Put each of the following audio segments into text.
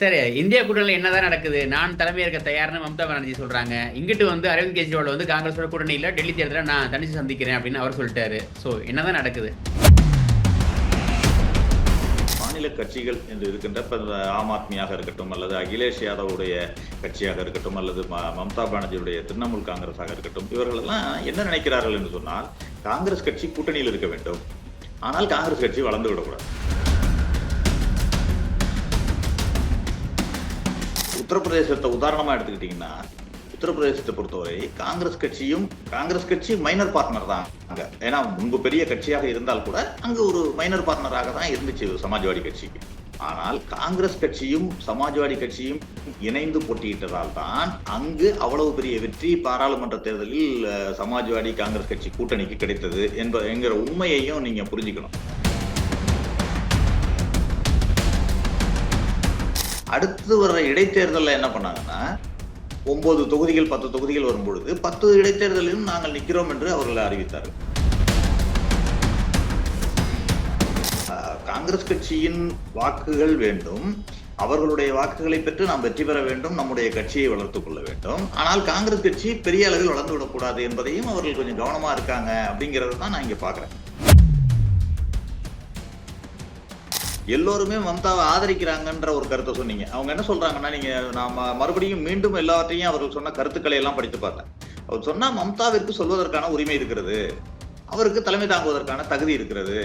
சரி. இந்தியா கூட்டணியில என்னதான் நடக்குது? நான் தலைமையேற்க தயார்ன்னு மம்தா பானர்ஜி சொல்றாங்க. இங்கிட்டு வந்து அரவிந்த் கெஜ்ரிவால் வந்து காங்கிரஸோட கூட்டணியில டெல்லி தேர்தல நான் தனிச்சு சந்திக்கிறேன் அப்படின்னு அவர் சொல்லிட்டாரு. சோ என்னதான் நடக்குது? மாநில கட்சிகள் என்று இருக்கின்ற ஆம் ஆத்மியாக இருக்கட்டும் அல்லது அகிலேஷ் யாதவுடைய கட்சியாக இருக்கட்டும் அல்லது மம்தா பானர்ஜியுடைய திரிணாமுல் காங்கிரஸாக இருக்கட்டும், இவர்கள் எல்லாம் என்ன நினைக்கிறார்கள் என்று சொன்னால், காங்கிரஸ் கட்சி கூட்டணியில் இருக்க வேண்டும், ஆனால் காங்கிரஸ் கட்சி வளர்ந்து விடக்கூடாது. உத்தரப்பிரதேசத்தை உதாரணமா எடுத்துக்கிட்டீங்கன்னா, உத்தரப்பிரதேசத்தை பொறுத்தவரை காங்கிரஸ் கட்சி மைனர் பார்ட்னர் தான் அங்க. ஏன்னா முன்பு பெரிய கட்சியாக இருந்தால் கூட அங்கு ஒரு மைனர் பார்ட்னராக தான் இருந்துச்சு சமாஜ்வாடி கட்சிக்கு. ஆனால் காங்கிரஸ் கட்சியும் சமாஜ்வாடி கட்சியும் இணைந்து போட்டியிட்டதால் தான் அங்கு அவ்வளவு பெரிய வெற்றி பாராளுமன்ற தேர்தலில் சமாஜ்வாடி காங்கிரஸ் கட்சி கூட்டணிக்கு கிடைத்தது என்கிற உண்மையையும் நீங்க புரிஞ்சுக்கணும். அடுத்து வர்ற இடைத்தேர்தலில் என்ன பண்ணாங்கன்னா, 9 தொகுதிகள் 10 தொகுதிகள் வரும்பொழுது 10 இடைத்தேர்தலிலும் நாங்கள் நிற்கிறோம் என்று அவர்கள் அறிவித்தார்கள். காங்கிரஸ் கட்சியின் வாக்குகள் வேண்டும், அவர்களுடைய வாக்குகளை பெற்று நாம் வெற்றி பெற வேண்டும், நம்முடைய கட்சியை வளர்த்துக் கொள்ள வேண்டும். ஆனால் காங்கிரஸ் கட்சி பெரிய அளவில் வளர்ந்து விடக்கூடாது என்பதையும் அவர்கள் கொஞ்சம் கவனமா இருக்காங்க அப்படிங்கறத தான் நான் இங்க பாக்குறேன். எல்லோருமே மம்தாவை ஆதரிக்கிறாங்கன்ற ஒரு கருத்தை சொன்னீங்க. அவங்க என்ன சொல்றாங்கன்னா, நீங்க நாம மறுபடியும் மீண்டும் எல்லாவற்றையும் அவர்கள் சொன்ன கருத்துக்களை எல்லாம் படித்து பார்த்தேன். அவர் சொன்னா மம்தாவிற்கு சொல்வதற்கான உரிமை இருக்கிறது, அவருக்கு தலைமை தாங்குவதற்கான தகுதி இருக்கிறது,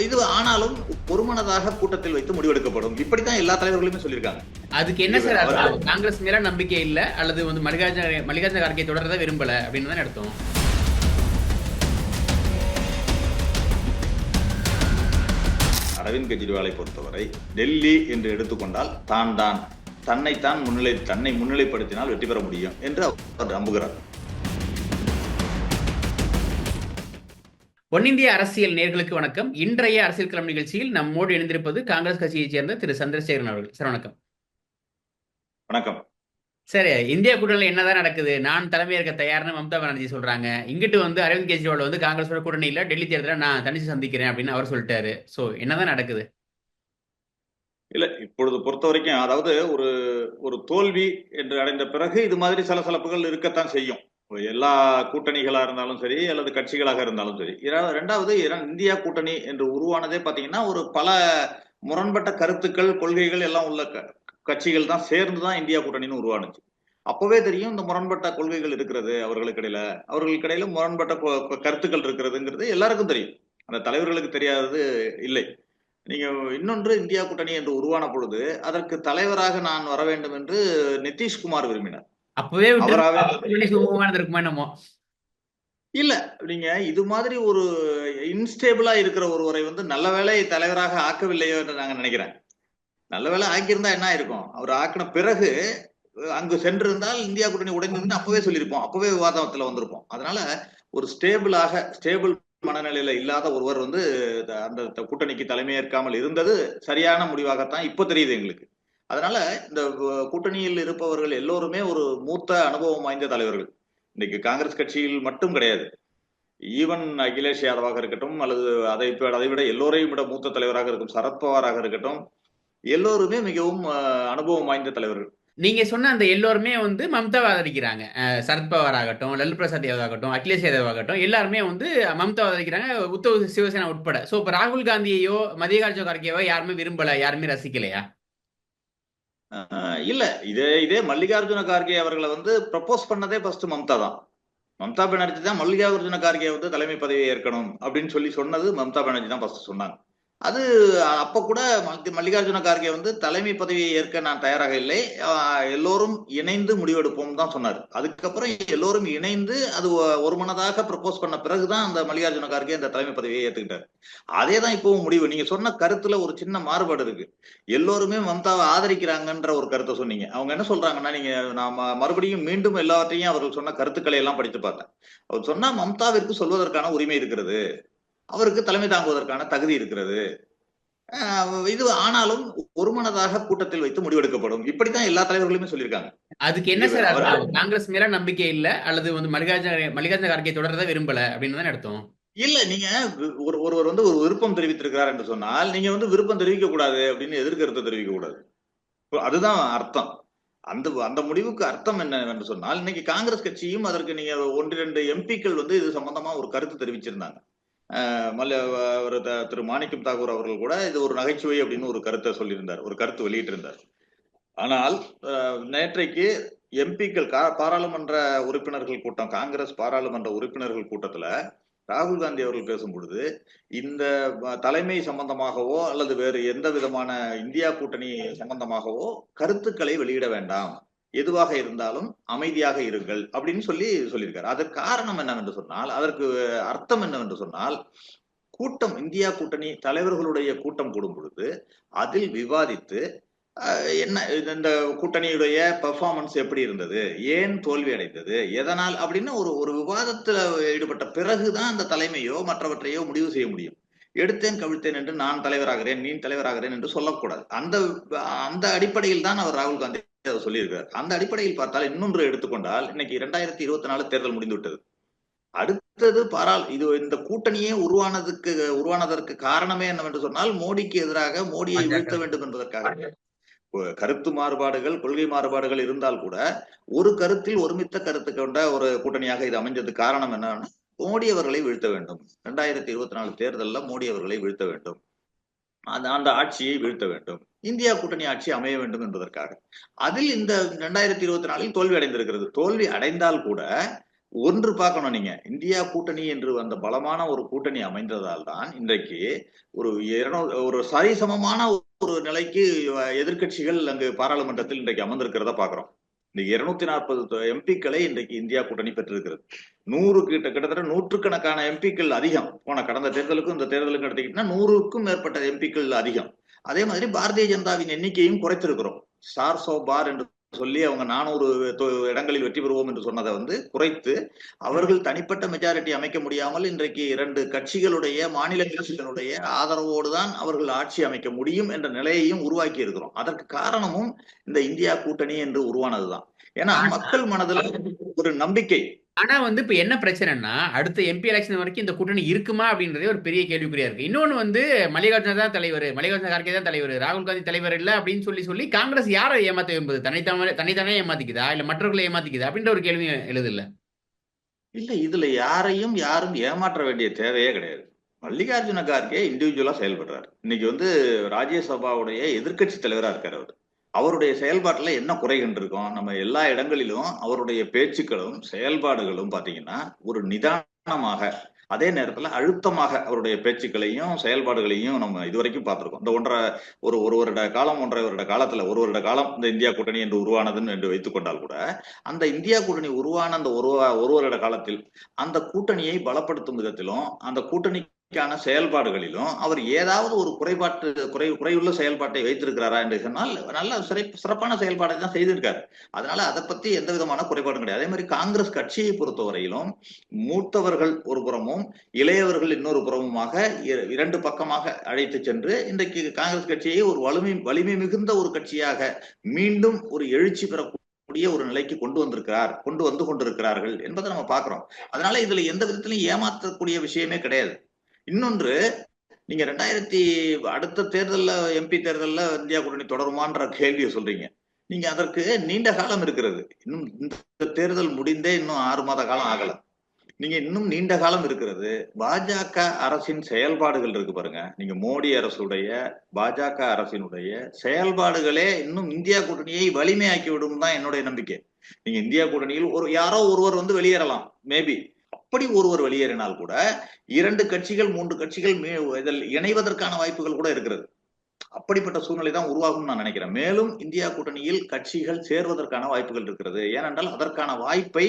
இது ஆனாலும் ஒருமனதாக கூட்டத்தில் வைத்து முடிவெடுக்கப்படும். இப்படித்தான் எல்லா தலைவர்களுமே சொல்லியிருக்காங்க. அதுக்கு என்ன சார் அர்த்தம்? காங்கிரஸ் மேல நம்பிக்கை இல்ல அல்லது வந்து மல்லிகார்ஜுன கார்கே தொடர்றதை விரும்பல அப்படின்னு தான் அர்த்தம். அரவிந்த் கெஜ்ரிவாலை பொறுத்தவரை டெல்லி என்று எடுத்துக்கொண்டால் தன்னை முன்னிலைப்படுத்தினால் வெற்றி பெற முடியும் என்று அவர் நம்புகிறார். பொன்னிந்திய அரசியல் நேர்களுக்கு வணக்கம். இன்றைய அரசியல் களம் நிகழ்ச்சியில் நம்மோடு இணைந்திருப்பது காங்கிரஸ் கட்சியைச் சேர்ந்த திரு சந்திரசேகரன் அவர்கள். சார் வணக்கம். வணக்கம். சரி. இந்தியா கூட்டணியில என்னதான் நடக்குது? நான் தலைமையேற்க தயார்னு மம்தா பானர்ஜி சொல்றாங்க. இங்கிட்டு வந்து அரவிந்த் கெஜ்ரிவால் வந்து காங்கிரஸோட கூட்டணியில டெல்லி தேர்தல நான் தனிச்சு சந்திக்கிறேன் அப்படின்னு அவர் சொல்லிட்டாரு. சோ என்னதான் நடக்குது? இல்ல, இப்பொழுது பொறுத்த வரைக்கும், அதாவது ஒரு தோல்வி என்று அடைந்த பிறகு இது மாதிரி சலசலப்புகள் இருக்கத்தான் செய்யும். எல்லா கூட்டணிகளா இருந்தாலும் சரி அல்லது கட்சிகளாக இருந்தாலும் சரி. இரண்டாவது இந்தியா கூட்டணி என்று உருவானதே பாத்தீங்கன்னா, ஒரு பல முரண்பட்ட கருத்துக்கள் கொள்கைகள் எல்லாம் உள்ள கட்சிகள் தான் சேர்ந்துதான் இந்தியா கூட்டணின்னு உருவானுச்சு. அப்பவே தெரியும் இந்த முரண்பட்ட கொள்கைகள் இருக்கிறது அவர்களுக்கு இடையில முரண்பட்ட கருத்துக்கள் இருக்கிறதுங்கிறது எல்லாருக்கும் தெரியும். அந்த தலைவர்களுக்கு தெரியாதது இல்லை. நீங்க இன்னொன்று, இந்தியா கூட்டணி என்று உருவான பொழுது அதற்கு தலைவராக நான் வர வேண்டும் என்று நிதிஷ்குமார் விரும்பினார். அப்பவே இருக்குமா என்னமோ. இல்ல, நீங்க இது மாதிரி ஒரு இன்ஸ்டேபிளா இருக்கிற ஒருவரை வந்து நல்ல வேளை தலைவராக ஆக்கவில்லையோ என்று நாங்க நினைக்கிறேன். நல்ல வேலை ஆக்கியிருந்தா என்ன ஆயிருக்கும், அவர் ஆக்கின பிறகு அங்கு சென்றிருந்தால் இந்தியா கூட்டணி உடைந்திருந்து அப்பவே சொல்லியிருப்போம், அப்பவே விவாதத்துல வந்திருப்போம். அதனால ஒரு ஸ்டேபிள் மனநிலையில இல்லாத ஒருவர் வந்து அந்த கூட்டணிக்கு தலைமையேற்காமல் இருந்தது சரியான முடிவாகத்தான் இப்ப தெரியுது எங்களுக்கு. அதனால இந்த கூட்டணியில் இருப்பவர்கள் எல்லோருமே ஒரு மூத்த அனுபவம் வாய்ந்த தலைவர்கள். இன்னைக்கு காங்கிரஸ் கட்சியில் மட்டும் கிடையாது, ஈவன் அகிலேஷ் யாதவாக இருக்கட்டும் அல்லது அதை விட எல்லோரையும் விட மூத்த தலைவராக இருக்கும் சரத்பவாராக இருக்கட்டும், எல்லோருமே மிகவும் அனுபவம் வாய்ந்த தலைவர்கள். நீங்க சொன்ன அந்த எல்லோருமே வந்து மம்தாவை ஆதரிக்கிறாங்க. சரத்பவார் ஆகட்டும், லல்லு பிரசாத் யாதவ் ஆகட்டும், அகிலேஷ் யாதவ் ஆகட்டும், எல்லாருமே வந்து மம்தாவை ஆதரிக்கிறாங்க, உத்தவ் சிவசேனா உட்பட. சோ இப்ப ராகுல் காந்தியையோ மல்லிகார்ஜுன கார்கேவோ யாருமே விரும்பல, யாருமே ரசிக்கலையா? இல்ல, இதே மல்லிகார்ஜுன கார்கே அவர்களை வந்து ப்ரப்போஸ் பண்ணதே ஃபர்ஸ்ட் மம்தா தான். மம்தா பானர்ஜி தான் மல்லிகார்ஜுன கார்கே வந்து தலைமை பதவியை ஏற்கணும் அப்படின்னு சொன்னது மம்தா பானர்ஜி தான் ஃபர்ஸ்ட் சொன்னாங்க. அது அப்ப கூட மல்லிகார்ஜுன கார்கே வந்து தலைமை பதவியை ஏற்க நான் தயாராக இல்லை, எல்லோரும் இணைந்து முடிவெடுப்போம் தான் சொன்னார். அதுக்கப்புறம் எல்லோரும் இணைந்து அது ஒரு மனதாக ப்ரப்போஸ் பண்ண பிறகுதான் அந்த மல்லிகார்ஜுன கார்கே அந்த தலைமை பதவியை ஏத்துக்கிட்டார். அதே தான் இப்பவும் முடிவு. நீங்க சொன்ன கருத்துல ஒரு சின்ன மாறுபாடு இருக்கு. எல்லோருமே மம்தாவை ஆதரிக்கிறாங்கன்ற ஒரு கருத்தை சொன்னீங்க. அவங்க என்ன சொல்றாங்கன்னா, நீங்க நாம மறுபடியும் மீண்டும் எல்லாவற்றையும் அவர்கள் சொன்ன கருத்துக்களை எல்லாம் படித்து பார்த்தேன். அவர் சொன்னா மம்தாவிற்கு சொல்வதற்கான உரிமை இருக்கிறது, அவருக்கு தலைமை தாங்குவதற்கான தகுதி இருக்கிறது, இது ஆனாலும் ஒருமனதாக கூட்டத்தில் வைத்து முடிவெடுக்கப்படும். இப்படித்தான் எல்லா தலைவர்களுமே சொல்லியிருக்காங்க. அதுக்கு என்ன சார் அர்த்தம்? காங்கிரஸ் மேல நம்பிக்கை இல்ல அல்லது வந்து மல்லிகார்ஜுன கார்கே தொடர்றதை விரும்பல அப்படின்னு தான் அர்த்தம். இல்ல, நீங்க ஒருவர் வந்து ஒரு விருப்பம் தெரிவித்திருக்கிறார் என்று சொன்னால் நீங்க வந்து விருப்பம் தெரிவிக்க கூடாது அப்படின்னு எதிர்கருத்தை தெரிவிக்க கூடாது. அதுதான் அர்த்தம். அந்த அந்த முடிவுக்கு அர்த்தம் என்னவென்று சொன்னால், இன்னைக்கு காங்கிரஸ் கட்சியும் அதற்கு நீங்க 1, 2 எம்பிக்கள் வந்து இது சம்பந்தமா ஒரு கருத்து தெரிவிச்சிருந்தாங்க. மல்ல அவரு திரு மாணிக்கம் தாகூர் அவர்கள் கூட இது ஒரு நகைச்சுவை அப்படின்னு ஒரு கருத்தை சொல்லியிருந்தார். ஒரு கருத்து வெளியிட்டிருந்தார். ஆனால் நேற்றைக்கு எம்பிக்கள் பாராளுமன்ற உறுப்பினர்கள் கூட்டம், காங்கிரஸ் பாராளுமன்ற உறுப்பினர்கள் கூட்டத்துல ராகுல் காந்தி அவர்கள் பேசும் பொழுது, இந்த தலைமை சம்பந்தமாகவோ அல்லது வேறு எந்த விதமான இந்தியா கூட்டணி சம்பந்தமாகவோ கருத்துக்களை வெளியிட வேண்டாம், எதுவாக இருந்தாலும் அமைதியாக இருங்கள் அப்படின்னு சொல்லியிருக்காரு. அதற்கு காரணம் என்னவென்று சொன்னால், அதற்கு அர்த்தம் என்னவென்று சொன்னால், கூட்டம் இந்தியா கூட்டணி தலைவர்களுடைய கூட்டம் கூடும் பொழுது அதில் விவாதித்து என்ன இந்த கூட்டணியுடைய பெர்ஃபார்மன்ஸ் எப்படி இருந்தது, ஏன் தோல்வி அடைந்தது, எதனால் அப்படின்னு ஒரு ஒரு விவாதத்துல ஈடுபட்ட பிறகுதான் அந்த தலைமையோ மற்றவற்றையோ முடிவு செய்ய முடியும். எடுத்தேன் கவிழ்த்தேன் என்று நான் தலைவராகிறேன், நீ தலைவராகிறேன் என்று சொல்லக்கூடாது. அந்த அந்த அடிப்படையில் தான் அவர் ராகுல் காந்தி அதை சொல்லியிருக்கிறார். அந்த அடிப்படையில் பார்த்தால் இன்னொன்று எடுத்துக்கொண்டால், இன்னைக்கு 2024 தேர்தல் முடிந்து விட்டது. அடுத்தது இது இந்த கூட்டணியே உருவானதற்கு காரணமே என்னவென்று சொன்னால், மோடிக்கு எதிராக மோடியை வீழ்த்த வேண்டும் என்பதற்காக கருத்து மாறுபாடுகள், கொள்கை மாறுபாடுகள் இருந்தால் கூட ஒரு கருத்தில் ஒருமித்த கருத்து கொண்ட ஒரு கூட்டணியாக இது அமைஞ்சது. காரணம் என்னன்னா, மோடி அவர்களை வீழ்த்த வேண்டும். 2024 தேர்தலில் மோடி அவர்களை வீழ்த்த வேண்டும், அந்த ஆட்சியை வீழ்த்த வேண்டும், இந்தியா கூட்டணி ஆட்சி அமைய வேண்டும் என்பதற்காக. அதில் இந்த 2024 தோல்வி அடைந்திருக்கிறது. தோல்வி அடைந்தால் கூட ஒன்று பார்க்கணும், நீங்க இந்தியா கூட்டணி என்று அந்த பலமான ஒரு கூட்டணி அமைந்ததால் தான் இன்றைக்கு ஒரு சரிசமமான ஒரு நிலைக்கு எதிர்கட்சிகள் அங்கு பாராளுமன்றத்தில் இன்றைக்கு அமர்ந்திருக்கிறத பாக்குறோம். இந்த 240 எம்பிக்களை இன்றைக்கு இந்தியா கூட்டணி பெற்றிருக்கிறது. கிட்டத்தட்ட நூற்றுக்கணக்கான எம்பிக்கள் அதிகம். போன கடந்த தேர்தலுக்கும் இந்த தேர்தலுக்கும் எடுத்துக்கிட்டீங்கன்னா 100க்கும் மேற்பட்ட எம்பிக்கள் அதிகம். அதே மாதிரி பாரதிய ஜனதாவின் எண்ணிக்கையும் குறைத்திருக்கிறோம். 400 பார் என்று சொல்லி அவங்க 400 இடங்களில் வெற்றி பெறுவோம் என்று சொன்னதை குறைத்து, அவர்கள் தனிப்பட்ட மெஜாரிட்டி அமைக்க முடியாமல் இன்றைக்கு 2 கட்சிகளுடைய மாநில கட்சிகளுடைய ஆதரவோடு தான் அவர்கள் ஆட்சி அமைக்க முடியும் என்ற நிலையையும் உருவாக்கி இருக்கிறோம். அதற்கு காரணமும் இந்த இந்தியா கூட்டணி என்று உருவானதுதான். ஏன்னா மக்கள் மனதில் ஒரு நம்பிக்கை. ஆனா இப்ப என்ன பிரச்சனைன்னா, அடுத்த எம்பி எலெக்ஷன் வரைக்கும் இந்த கூட்டணி இருக்குமா அப்படின்றதே ஒரு பெரிய கேள்விக்குறியா இருக்கு. இன்னொன்னு மல்லிகார்ஜுன தான் தலைவர், மல்லிகார்ஜுன கார்கே தான் தலைவர், ராகுல் காந்தி தலைவர் இல்ல அப்படின்னு சொல்லி காங்கிரஸ் யாரை ஏமாத்த விரும்புது? தனித்தானே ஏமாத்திக்குதா இல்ல மற்றவர்களை ஏமாத்திக்குதா அப்படின்ற ஒரு கேள்வி எழுதுல்ல. இல்ல, இதுல யாரையும் யாரும் ஏமாற்ற வேண்டிய தேவையே கிடையாது. மல்லிகார்ஜுன கார்கே இண்டிவிஜுவலா செயல்படுறாரு. இன்னைக்கு ராஜ்யசபாவுடைய எதிர்கட்சி தலைவரா இருக்காரு. அவருடைய செயல்பாட்டுல என்ன குறைகள் இருக்கும்? நம்ம எல்லா இடங்களிலும் அவருடைய பேச்சுக்களும் செயல்பாடுகளும் பாத்தீங்கன்னா ஒரு நிதானமாக, அதே நேரத்துல அழுத்தமாக அவருடைய பேச்சுக்களையும் செயல்பாடுகளையும் நம்ம இதுவரைக்கும் பார்த்திருக்கோம். இந்த ஒரு வருட காலம், 1.5 வருட காலத்துல, ஒரு வருட காலம் இந்த இந்தியா கூட்டணி என்று உருவானதுன்னு என்று வைத்துக் கொண்டால் கூட, அந்த இந்தியா கூட்டணி உருவான அந்த ஒரு வருட காலத்தில் அந்த கூட்டணியை பலப்படுத்தும் விதத்திலும் அந்த கூட்டணி செயல்பாடுகளிலும் அவர் ஏதாவது ஒரு குறையுள்ள செயல்பாட்டை வைத்திருக்கிறாரா என்று சொன்னால் நல்ல சிறப்பான செயல்பாடை தான் செய்திருக்காரு. அதனால அதை பத்தி எந்த விதமான குறைபாடும் கிடையாது. அதே மாதிரி காங்கிரஸ் கட்சியை பொறுத்தவரையிலும் மூத்தவர்கள் ஒரு புறமும் இளையவர்கள் இன்னொரு புறமுமாக 2 பக்கமாக அழைத்து சென்று இன்றைக்கு காங்கிரஸ் கட்சியை ஒரு வலிமை மிகுந்த ஒரு கட்சியாக மீண்டும் ஒரு எழுச்சி பெறக்கூடிய ஒரு நிலைக்கு கொண்டு வந்து கொண்டிருக்கிறார்கள் என்பதை நம்ம பாக்குறோம். அதனால இதுல எந்த விதத்திலும் ஏமாற்றக்கூடிய விஷயமே கிடையாது. இன்னொன்று, நீங்க அடுத்த தேர்தல்ல எம்பி தேர்தல்ல இந்தியா கூட்டணி தொடருமான்ற கேள்வியை சொல்றீங்க. நீங்க அதற்கு நீண்ட காலம் இருக்கிறது. இன்னும் இந்த தேர்தல் முடிந்தே இன்னும் 6 மாத காலம் ஆகல. நீங்க இன்னும் நீண்ட காலம் இருக்கிறது. பாஜக அரசின் செயல்பாடுகள் இருக்கு பாருங்க. நீங்க மோடி அரசுடைய பாஜக அரசினுடைய செயல்பாடுகளே இன்னும் இந்தியா கூட்டணியை வலிமையாக்கி விடும் தான் என்னுடைய நம்பிக்கை. நீங்க இந்தியா கூட்டணியில் யாரோ ஒருவர் வெளியேறலாம், மேபி. அப்படி ஒருவர் வெளியேறினால் கூட 2 கட்சிகள் 3 கட்சிகள் இதில் இணைவதற்கான வாய்ப்புகள் கூட இருக்கிறது. அப்படிப்பட்ட சூழ்நிலை தான் உருவாகும் நான் நினைக்கிறேன். மேலும் இந்தியா கூட்டணியில் கட்சிகள் சேர்வதற்கான வாய்ப்புகள் இருக்கிறது. ஏனென்றால் அதற்கான வாய்ப்பை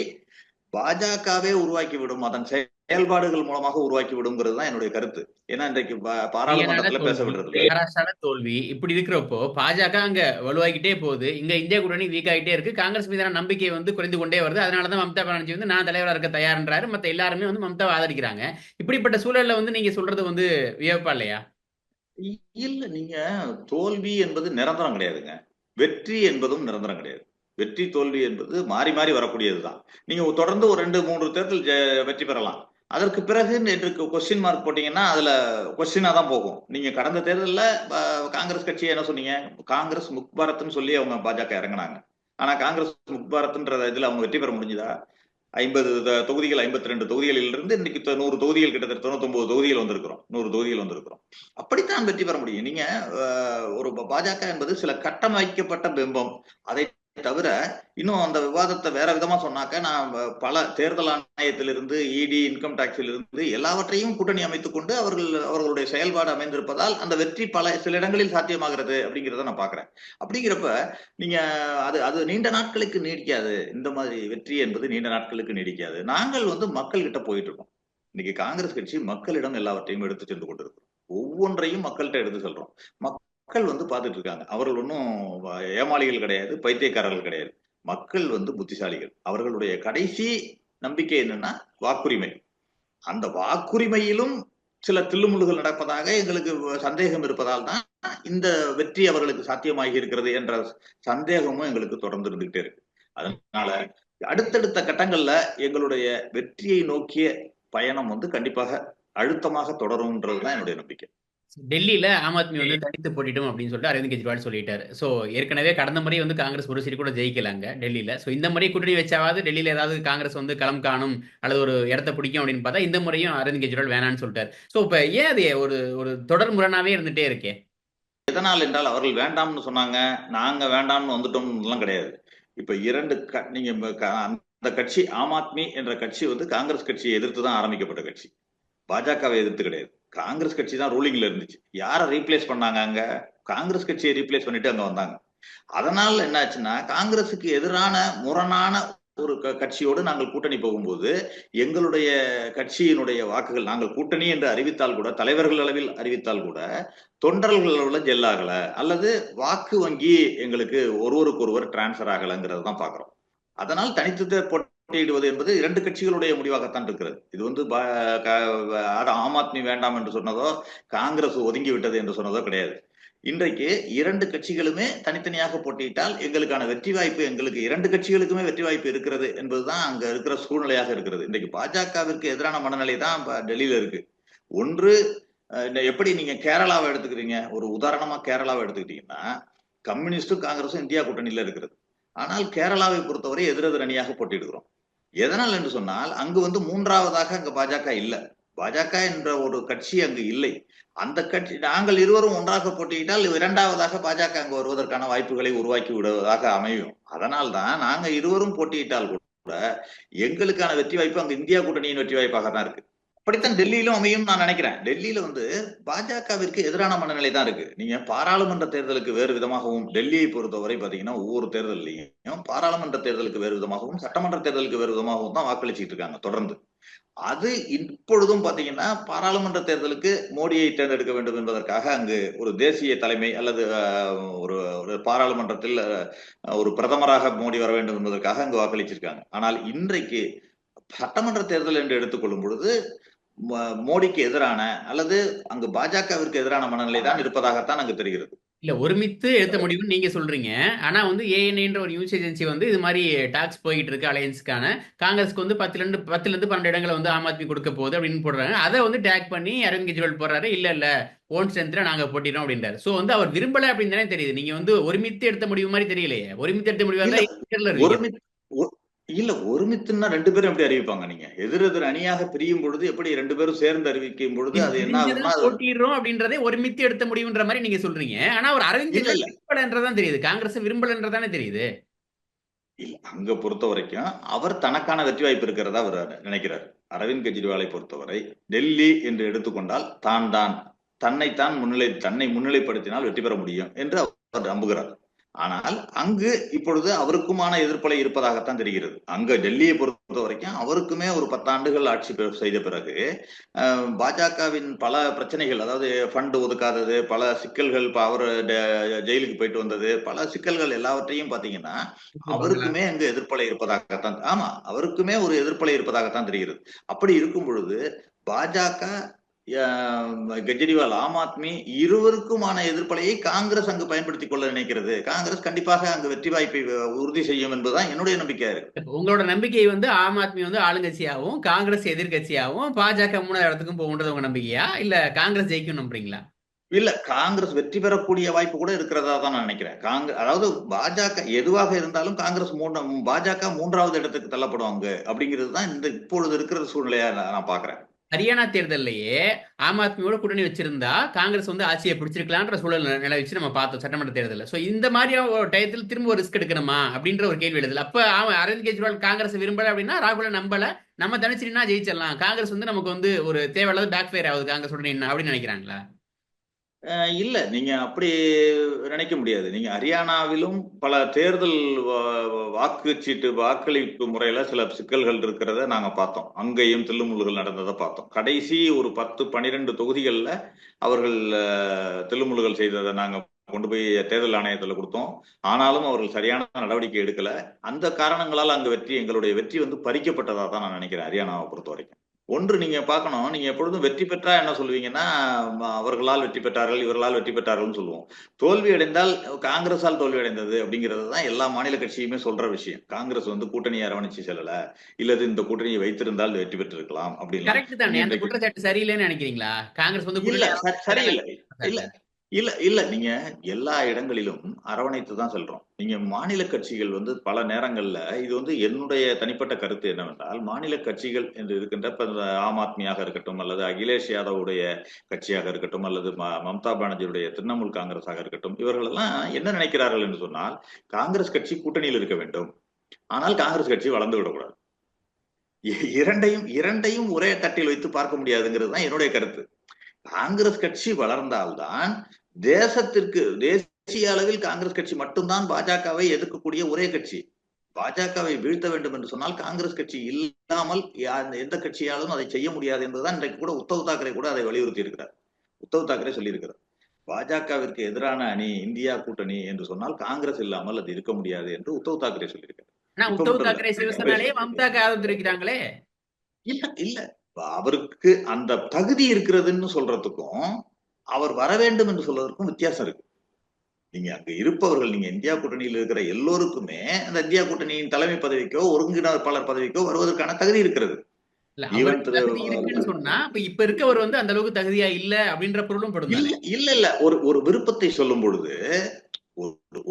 பாஜகவே உருவாக்கிவிடும், அதன் செயல்பாடுகள் மூலமாக உருவாக்கி விடுங்கிறது தான் என்னுடைய கருத்து. ஏன்னா இன்றைக்கு பாராளுமன்றத்துல பேச விடுறது மகாராஷ்டிரால தோல்வி இப்படி இருக்கிறப்போ பாஜக அங்க வலுவாகிட்டே போகுது, இங்க இந்தியா கூட்டணி வீக் ஆகிட்டே இருக்கு, காங்கிரஸ் மீதான நம்பிக்கை குறைந்து கொண்டே வருது. அதனாலதான் மம்தா பானர்ஜி நான் தலைவராக இருக்க தயார்ன்றாரு, மத்த எல்லாருமே மம்தாவை ஆதரிக்கிறாங்க. இப்படிப்பட்ட சூழல்ல நீங்க சொல்றது வியப்பா இல்லையா? இல்ல, நீங்க தோல்வி என்பது நிரந்தரம் கிடையாதுங்க, வெற்றி என்பதும் நிரந்தரம் கிடையாது. வெற்றி தோல்வி என்பது மாறி மாறி வரக்கூடியதுதான். நீங்க தொடர்ந்து ஒரு 2-3 தேர்தல் வெற்றி பெறலாம். அதற்கு பிறகு என்று கொஸ்டின் மார்க் போட்டீங்கன்னா அதுல கொஸ்டினா தான் போகும். நீங்க கடந்த தேர்தலில் காங்கிரஸ் கட்சியை என்ன சொன்னீங்க? காங்கிரஸ் முக் பாரத்னு சொல்லி அவங்க பாஜக இறங்கினாங்க. ஆனா காங்கிரஸ் முக் பாரத்ன்ற இதுல அவங்க வெற்றி பெற முடிஞ்சுதா? 50 தொகுதிகள், 52 தொகுதிகளில் இருந்து இன்னைக்கு 100 தொகுதிகள், கிட்டத்தட்ட 99 தொகுதிகள் வந்திருக்கிறோம். 100 தொகுதிகள் வந்திருக்கிறோம். அப்படித்தான் வெற்றி பெற முடியும். நீங்க ஒரு பாஜக என்பது சில கட்டமைக்கப்பட்ட பிம்பம். அதை தவிர இன்னும் அந்த விவாதத்தை வேற விதமா சொன்னாக்க, நான் பல தேர்தல் ஆணையத்திலிருந்து, இடி, இன்கம் டாக்ஸில் இருந்து எல்லாவற்றையும் கூட்டணி அமைத்துக் கொண்டு அவர்களுடைய செயல்பாடு அமைந்திருப்பதால் அந்த வெற்றி சில இடங்களில் சாத்தியமாகிறது அப்படிங்கிறத நான் பாக்குறேன். அப்படிங்கிறப்ப நீங்க அது நீண்ட நாட்களுக்கு நீடிக்காது. இந்த மாதிரி வெற்றி என்பது நீண்ட நாட்களுக்கு நீடிக்காது. நாங்கள் மக்கள் கிட்ட போயிட்டு இருக்கோம். இன்னைக்கு காங்கிரஸ் கட்சி மக்களிடம் எல்லாவற்றையும் எடுத்து சென்று கொண்டிருக்கிறோம். ஒவ்வொன்றையும் மக்கள்கிட்ட எடுத்து செல்றோம். மக்கள் பார்த்துட்டு இருக்காங்க. அவர்கள் ஒன்றும் ஏமாளிகள் கிடையாது, பைத்தியக்காரர்கள் கிடையாது. மக்கள் புத்திசாலிகள். அவர்களுடைய கடைசி நம்பிக்கை என்னன்னா வாக்குரிமை. அந்த வாக்குரிமையிலும் சில தில்லுமுள்ளுகள் நடப்பதாக எங்களுக்கு சந்தேகம் இருப்பதால் தான் இந்த வெற்றி அவர்களுக்கு சாத்தியமாகி இருக்கிறது என்ற சந்தேகமும் எங்களுக்கு தொடர்ந்து இருந்துகிட்டே இருக்கு. அதனால அடுத்தடுத்த கட்டங்கள்ல எங்களுடைய வெற்றியை நோக்கிய பயணம் கண்டிப்பாக அழுத்தமாக தொடரும்ன்றதுதான் என்னுடைய நம்பிக்கை. டெல்லியில ஆம் ஆத்மி தனித்து போட்டிட்டோம் அப்படின்னு சொல்லிட்டு அரவிந்த் கெஜ்ரிவால் சொல்லிட்டாரு. சோ ஏற்கனவே கடந்த முறை காங்கிரஸ் ஒரு சீட் கூட ஜெயிக்கலாங்க டெல்லியில. சோ இந்த முறை கூட்டணி வச்சாவது டெல்லியில ஏதாவது காங்கிரஸ் களம் காணும் அல்லது ஒரு இடத்த பிடிக்கும் அப்படின்னு பார்த்தா இந்த முறையும் அரவிந்த் கெஜ்ரிவால் வேணான்னு சொல்லிட்டாரு. சோ இப்ப ஏன் அது ஒரு ஒரு தொடர் முரணாவே இருந்துட்டே இருக்கே? எதனால் என்றால் அவர்கள் வேண்டாம்னு சொன்னாங்க, நாங்க வேண்டாம்னு வந்துட்டோம் கிடையாது. இப்ப நீங்க அந்த கட்சி ஆம் ஆத்மி என்ற கட்சி காங்கிரஸ் கட்சியை எதிர்த்து தான் ஆரம்பிக்கப்பட்ட கட்சி. பாஜகவை எதிர்த்து கிடையாது. காங்கிரஸ் கட்சி தான் ரூலிங்ல இருந்துச்சு. யாரை ரீப்ளேஸ் பண்ணாங்க? அங்க காங்கிரஸ் கட்சியை ரீப்ளேஸ் பண்ணிட்டு அங்க வந்தாங்க. அதனால என்ன ஆச்சுன்னா, காங்கிரசுக்கு எதிரான முரணான ஒரு கட்சியோடு நாங்கள் கூட்டணி போகும்போது எங்களுடைய கட்சியினுடைய வாக்குகள், நாங்கள் கூட்டணி என்று அறிவித்தால் கூட, தலைவர்கள் அளவில் அறிவித்தால் கூட தொண்டர்கள் அளவில் ஜெல்லாகல, அல்லது வாக்கு வங்கி எங்களுக்கு ஒருவருக்கொருவர் டிரான்ஸ்பர் ஆகலைங்கிறது தான் பாக்குறோம். அதனால் தனித்து போட்டியிடுவது என்பது இரண்டு கட்சிகளுடைய முடிவாகத்தான் இருக்கிறது. இது ஆம் ஆத்மி வேண்டாம் என்று சொன்னதோ, காங்கிரஸ் ஒதுங்கி விட்டது என்று சொன்னதோ கிடையாது. இன்றைக்கு இரண்டு கட்சிகளுமே தனித்தனியாக போட்டியிட்டால் எங்களுக்கான வெற்றி வாய்ப்பு, எங்களுக்கு இரண்டு கட்சிகளுக்குமே வெற்றி வாய்ப்பு இருக்கிறது என்பதுதான் அங்க இருக்கிற சூழ்நிலையாக இருக்கிறது. இன்றைக்கு பாஜகவிற்கு எதிரான மனநிலை தான் டெல்லியில இருக்கு. ஒன்று, எப்படி நீங்க கேரளாவை எடுத்துக்கிறீங்க, ஒரு உதாரணமா கேரளாவை எடுத்துக்கிட்டீங்கன்னா, கம்யூனிஸ்டும் காங்கிரஸும் இந்தியா கூட்டணியில இருக்கிறது. ஆனால் கேரளாவை பொறுத்தவரை எதிரெதிர் அணியாக போட்டியிடுகிறோம். எதனால் என்று சொன்னால், அங்கு மூன்றாவதாக அங்க பாஜக இல்லை. பாஜக என்ற ஒரு கட்சி அங்கு இல்லை. அந்த கட்சி, நாங்கள் இருவரும் ஒன்றாக போட்டியிட்டால் இரண்டாவதாக பாஜக அங்கு வருவதற்கான வாய்ப்புகளை உருவாக்கி விடுவதாக அமையும். அதனால் தான் நாங்க இருவரும் போட்டியிட்டால் கூட எங்களுக்கான வெற்றி வாய்ப்பு அங்கு இந்தியா கூட்டணியின் வெற்றி வாய்ப்பாக தான் இருக்கு. அப்படித்தான் டெல்லியிலும் அமையும் நான் நினைக்கிறேன். டெல்லியில பாஜகவிற்கு எதிரான மனநிலை தான் இருக்கு. நீங்க பாராளுமன்ற தேர்தலுக்கு வேறு விதமாகவும், டெல்லியை பொறுத்தவரை பாத்தீங்கன்னா ஒவ்வொரு தேர்தலையும் பாராளுமன்ற தேர்தலுக்கு வேறு விதமாகவும், சட்டமன்ற தேர்தலுக்கு வேறு விதமாகவும் தான் வாக்களிச்சுட்டு இருக்காங்க தொடர்ந்து. அது இப்பொழுதும் பாத்தீங்கன்னா பாராளுமன்ற தேர்தலுக்கு மோடியை தேர்ந்தெடுக்க வேண்டும் என்பதற்காக அங்கு ஒரு தேசிய தலைமை அல்லது ஒரு பாராளுமன்றத்தில் ஒரு பிரதமராக மோடி வர வேண்டும் என்பதற்காக அங்கு வாக்களிச்சிருக்காங்க. ஆனால் இன்றைக்கு சட்டமன்ற தேர்தல் என்று எடுத்துக்கொள்ளும் பொழுது மோடிக்கு எதிரான அல்லது அங்கு பாஜகவிற்கு எதிரான மனநிலை தான் இருப்பதாகத்தான் அங்கு தெரிகிறது. இல்ல, ஒருமித்து எடுத்த முடிவுன்னு நீங்க சொல்றீங்க. ஆனா ஏஎன்ஐன்ற ஒரு நியூஸ் ஏஜென்சி இது மாதிரி டாக்ஸ் போயிட்டு இருக்கு அலையன்ஸ்க்கான. காங்கிரஸ்க்கு 10 இருந்து 12 இடங்களை ஆம் ஆத்மி கொடுக்க போகுது அப்படின்னு போடுறாங்க. அதை டேக் பண்ணி அரவிந்த் கெஜ்ரிவால் போடுறாரு, இல்ல ஓன் ஸ்ட்ரென்த்ல நாங்க போட்டிடுறோம் அப்படின்றாரு. சோ அவர் விரும்பல அப்படின்னு தானே தெரியுது. நீங்க ஒருமித்து எடுத்த முடிவு மாதிரி தெரியலையே. ஒருமித்து எடுத்த முடிவு இல்ல, ஒருமித்துன்னா ரெண்டு பேரும் எப்படி அறிவிப்பாங்க? நீங்க எதிரெதிர் அணியாக பிரியும் பொழுது எப்படி ரெண்டு பேரும் சேர்ந்து அறிவிக்கும் பொழுது அது என்ன ஆகும்னா, போட்டிடுறோம் அப்படின்றதே ஒருமித்து எடுத்த முடிவுன்ற மாதிரி நீங்க சொல்றீங்க. ஆனா ஒரு அரவிந்த் விரும்பலன்றதான் தெரியுது, காங்கிரஸ் விரும்பலன்றதானே தெரியுது. இல்ல, அங்க பொறுத்த வரைக்கும் அவர் தனக்கான வெற்றி வாய்ப்பு இருக்கிறதா அவர் நினைக்கிறார். அரவிந்த் கெஜ்ரிவாலை பொறுத்தவரை டெல்லி என்று எடுத்துக்கொண்டால் தன்னை முன்னிலைப்படுத்தினால் வெற்றி பெற முடியும் என்று அவர் நம்புகிறார். ஆனால் அங்கு இப்பொழுது அவருக்குமான எதிர்ப்பலை இருப்பதாகத்தான் தெரிகிறது. அங்க டெல்லியை பொறுத்த வரைக்கும் அவருக்குமே ஒரு 10 ஆண்டுகள் ஆட்சி செய்த பிறகு பாஜகவின் பல பிரச்சனைகள், அதாவது ஃபண்ட் ஒதுக்காதது, பல சிக்கல்கள், அவர் ஜெயிலுக்கு போயிட்டு வந்தது, பல சிக்கல்கள் எல்லாவற்றையும் பாத்தீங்கன்னா அவருக்குமே அங்கு எதிர்ப்பலை இருப்பதாகத்தான், அவருக்குமே ஒரு எதிர்ப்பலை இருப்பதாகத்தான் தெரிகிறது. அப்படி இருக்கும் பொழுது பாஜக கெஜ்ரிவால், ஆம் ஆத்மி இருவருக்குமான எதிர்ப்பலையை காங்கிரஸ் அங்கு பயன்படுத்திக் கொள்ள நினைக்கிறது. காங்கிரஸ் கண்டிப்பாக அங்கு வெற்றி வாய்ப்பை உறுதி செய்யும் என்பதுதான் என்னுடைய நம்பிக்கையா இருக்கு. உங்களோட நம்பிக்கை வந்து ஆம் ஆத்மி வந்து ஆளுங்கட்சியாகவும் காங்கிரஸ் எதிர்கட்சியாகவும் பாஜக 3வது இடத்துக்கும் போகுன்றது உங்க நம்பிக்கையா இல்ல காங்கிரஸ் ஜெயிக்கும் நம்புறீங்களா? இல்ல, காங்கிரஸ் வெற்றி பெறக்கூடிய வாய்ப்பு கூட இருக்கிறதா தான் நான் நினைக்கிறேன். அதாவது பாஜக எதுவாக இருந்தாலும் காங்கிரஸ் பாஜக 3வது இடத்துக்கு தள்ளப்படுவாங்க அப்படிங்கிறது தான் இந்த இப்பொழுது இருக்கிற சூழ்நிலையா நான் பாக்குறேன். ஹரியானா தேர்தலையே ஆம் ஆத்மியோட கூட்டணி வச்சிருந்தா காங்கிரஸ் வந்து ஆட்சியை பிடிச்சிருக்கலான்ற சூழல் நிலவிச்சு நம்ம பார்த்தோம் சட்டமன்ற தேர்தலில். ஸோ இந்த மாதிரியான ஒரு டயத்தில் திரும்ப ஒரு ரிஸ்க் எடுக்கணுமா அப்படின்ற ஒரு கேள்வி எழுதல. அப்ப அரவிந்த் கெஜ்ரிவால் காங்கிரஸ் விரும்பல அப்படின்னா ராகுல நம்பல, நம்ம தனிச்சினா ஜெயிச்சிடலாம், காங்கிரஸ் வந்து நமக்கு வந்து ஒரு தேவையில்லாத பேக் ஃபயர் ஆகுது காங்கிரஸ் உடனே அப்படின்னு நினைக்கிறாங்களா? இல்ல, நீங்க அப்படி நினைக்க முடியாது. நீங்க ஹரியானாவிலும் பல தேர்தல் வாக்குச்சீட்டு வாக்களிப்பு முறையில சில சிக்கல்கள் இருக்கிறத நாங்க பார்த்தோம். அங்கேயும் தில்லுமுல்லுகள் நடந்ததை பார்த்தோம். கடைசி ஒரு 10-12 தொகுதிகள்ல அவர்கள் தில்லுமுல்லுகள் செய்ததை நாங்க கொண்டு போய் தேர்தல் ஆணையத்துல கொடுத்தோம். ஆனாலும் அவர்கள் சரியான நடவடிக்கை எடுக்கல. அந்த காரணங்களால் அங்க எங்களுடைய வெற்றி வந்து பறிக்கப்பட்டதா தான் நான் நினைக்கிறேன் ஹரியானாவை பொறுத்த வரைக்கும். ஒன்று நீங்க பார்க்கணும், நீங்க எப்பொழுதும் வெற்றி பெற்றா என்ன சொல்லுவீங்கன்னா, அவர்களால் வெற்றி பெற்றார்கள், இவர்களால் வெற்றி பெற்றார்கள்னு சொல்லுவோம். தோல்வி அடைந்தால் காங்கிரஸால் தோல்வி அடைந்தது அப்படிங்கிறது தான் எல்லா மாநில கட்சியுமே சொல்ற விஷயம். காங்கிரஸ் வந்து கூட்டணியை அரவணைச்சு செல்லல, இல்லது இந்த கூட்டணியை வைத்திருந்தால் வெற்றி பெற்றிருக்கலாம் அப்படின்னு. கரெக்ட் தானே? அந்த குற்றச்சாட்டு சரியில்லைன்னு நினைக்கிறீங்களா? காங்கிரஸ் வந்து இல்ல, சரியில்லை. இல்ல இல்ல இல்ல நீங்க எல்லா இடங்களிலும் அரவணைத்து தான் செல்றோம். நீங்க மாநில கட்சிகள் வந்து பல நேரங்கள்ல இது வந்து என்னுடைய தனிப்பட்ட கருத்து என்னவென்றால், மாநில கட்சிகள் என்று இருக்கின்ற ஆம் ஆத்மியாக இருக்கட்டும், அல்லது அகிலேஷ் யாதவுடைய கட்சியாக இருக்கட்டும், அல்லது மம்தா பானர்ஜியுடைய திரிணாமுல் காங்கிரஸாக இருக்கட்டும், இவர்கள் எல்லாம் என்ன நினைக்கிறார்கள் என்று சொன்னால், காங்கிரஸ் கட்சி கூட்டணியில் இருக்க வேண்டும், ஆனால் காங்கிரஸ் கட்சி வளர்ந்து விடக்கூடாது. இரண்டையும் ஒரே தட்டில் வைத்து பார்க்க முடியாதுங்கிறது தான் என்னுடைய கருத்து. காங்கிரஸ் கட்சி வளர்ந்தால்தான் தேசிய அளவில் காங்கிரஸ் கட்சி மட்டும்தான் பாஜகவை எதிர்க்கக்கூடிய ஒரே கட்சி. பாஜகவை வீழ்த்த வேண்டும் என்று சொன்னால் காங்கிரஸ் கட்சி இல்லாமல் எந்த கட்சியாலும் அதை செய்ய முடியாது என்பதுதான் இன்றைக்கு கூட உத்தவ் தாக்கரே கூட அதை வலியுறுத்தி இருக்கிறார். உத்தவ் தாக்கரே சொல்லியிருக்கிறார், பாஜகவிற்கு எதிரான அணி இந்தியா கூட்டணி என்று சொன்னால் காங்கிரஸ் இல்லாமல் அது இருக்க முடியாது என்று உத்தவ் தாக்கரே சொல்லியிருக்கிறார். உத்தவ் தாக்கரே சிவசேனாலே மம்தாக்கு ஆதரவு தெரிவிக்கிறாங்களே. இல்ல அவருக்கு அந்த தகுதி இருக்கிறதுன்னு சொல்றதுக்கும் அவர் வர வேண்டும் என்று சொல்வதற்கும் வித்தியாசம் இருக்கு. நீங்க அங்க இருப்பவர்கள், நீங்க இந்தியா கூட்டணியில் இருக்கிற எல்லோருக்குமே அந்த இந்தியா கூட்டணியின் தலைமை பதவிக்கோ ஒருங்கிணைப்பாளர் பதவிக்கோ வருவதற்கான தகுதி இருக்கிறது. சொன்னா இப்ப இருக்கவர் வந்து அந்த அளவுக்கு தகுதியா இல்ல அப்படின்ற பொருளும் படும். இல்ல ஒரு விருப்பத்தை சொல்லும் பொழுது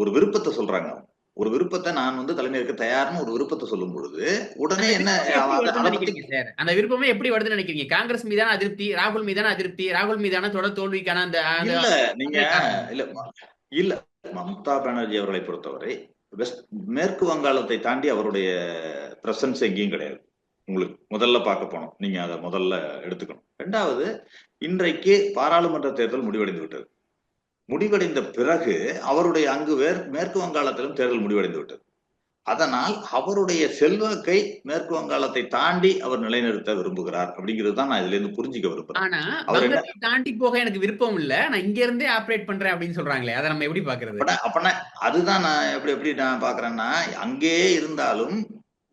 ஒரு விருப்பத்தை சொல்றாங்க. ஒரு விருப்பத்தை நான் வந்து தலைமை இருக்க தயார்னு ஒரு விருப்பத்தை சொல்லும் பொழுது உடனே என்ன அந்த விருப்பமே எப்படி வருதுன்னு நினைக்கிறீங்க? காங்கிரஸ் மீதான அதிருப்தி, ராகுல் மீதான அதிருப்தி, ராகுல் மீதான தொடர் தோல்விக்கான அந்த நீங்க இல்ல மம்தா பானர்ஜி அவர்களை பொறுத்தவரை மேற்கு வங்காளத்தை தாண்டி அவருடைய பிரசன்ஸ் எங்கேயும் கிடையாது. உங்களுக்கு முதல்ல பார்க்க போனோம், நீங்க அதை முதல்ல எடுத்துக்கணும். இரண்டாவது, இன்றைக்கு பாராளுமன்ற தேர்தல் முடிவடைந்து விட்டது. முடிவடைந்த பிறகு அவருடைய அங்கு மேற்கு வங்காளத்திலும் தேர்தல் முடிவடைந்து விட்டது. அதனால் அவருடைய செல்வாக்கை மேற்கு வங்காளத்தை தாண்டி அவர் நிலைநிறுத்த விரும்புகிறார் அப்படிங்கிறது தான் நான் இதுல இருந்து புரிஞ்சுக்க விரும்புறேன். ஆனா வங்கத்தை தாண்டி போக எனக்கு விருப்பம் இல்ல, நான் இங்க இருந்தே ஆப்ரேட் பண்றேன் அப்படின்னு சொல்றாங்களே, அதை நம்ம எப்படி பாக்குறது? அப்பனா அதுதான் நான் எப்படி நான் பாக்குறேன்னா, அங்கேயே இருந்தாலும்